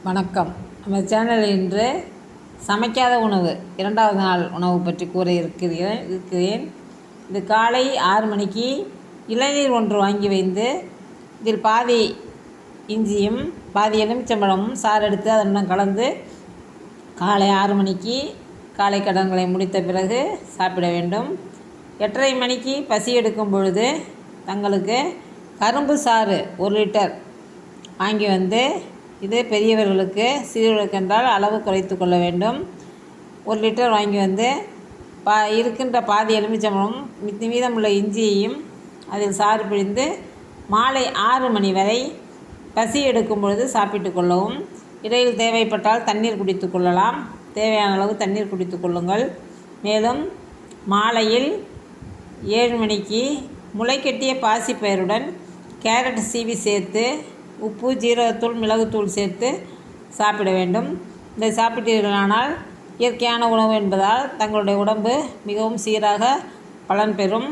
வணக்கம். நம்ம சேனலில் இன்று சமைக்காத உணவு 2வது நாள் உணவு பற்றி கூற இருக்கிறேன். இது காலை 6 மணிக்கு இளநீர் ஒன்று வாங்கி வைத்து இதில் பாதி இஞ்சியும் பாதி எலுமிச்சம்பழமும் சாறு எடுத்து அதனுடன் கலந்து காலை 6 மணிக்கு காலை கடன்களை முடித்த பிறகு சாப்பிட வேண்டும். 8:30 மணிக்கு பசி எடுக்கும் பொழுது தங்களுக்கு கரும்பு சாறு 1 லிட்டர் வாங்கி வந்து, இது பெரியவர்களுக்கு, சிறியவர்களுக்கு என்றால் அளவு குறைத்து கொள்ள வேண்டும். 1 லிட்டர் வாங்கி வந்து இருக்கின்ற பாதி எலுமிச்சம்பழம் மீதமுள்ள இஞ்சியையும் அதில் சாறு பிழிந்து மாலை 6 மணி வரை பசி எடுக்கும் பொழுது சாப்பிட்டு கொள்ளவும். இடையில் தேவைப்பட்டால் தண்ணீர் குடித்து கொள்ளலாம். தேவையான அளவு தண்ணீர் குடித்து கொள்ளுங்கள். மேலும் மாலையில் 7 மணிக்கு முளைக்கட்டிய பாசிப்பயிறுடன் கேரட் சீவி சேர்த்து உப்பு, ஜீரகத்தூள், மிளகுத்தூள் சேர்த்து சாப்பிட வேண்டும். இதை சாப்பிட்டீர்களானால் இயற்கையான உணவு என்பதால் தங்களுடைய உடம்பு மிகவும் சீராக பலன் பெறும்.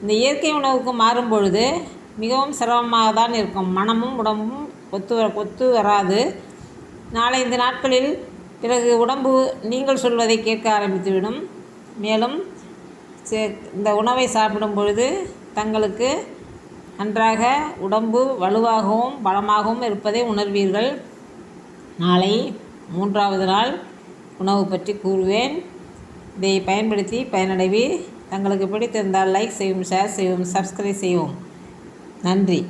இந்த இயற்கை உணவுக்கு மாறும் பொழுது மிகவும் சிரமமாக தான் இருக்கும். மனமும் உடம்பும் ஒத்து வராது. 4-5 நாட்களில் பிறகு உடம்பு நீங்கள் சொல்வதை கேட்க ஆரம்பித்துவிடும். மேலும் இந்த உணவை சாப்பிடும் பொழுது தங்களுக்கு நன்றாக உடம்பு வலுவாகவும் பலமாகவும் இருப்பதை உணர்வீர்கள். நாளை 3வது நாள் உணவு பற்றி கூறுவேன். இதை பயன்படுத்தி பயனடைவீர். தங்களுக்கு பிடித்திருந்தால் லைக் செய்யவும், ஷேர் செய்யவும், சப்ஸ்கிரைப் செய்யவும். நன்றி.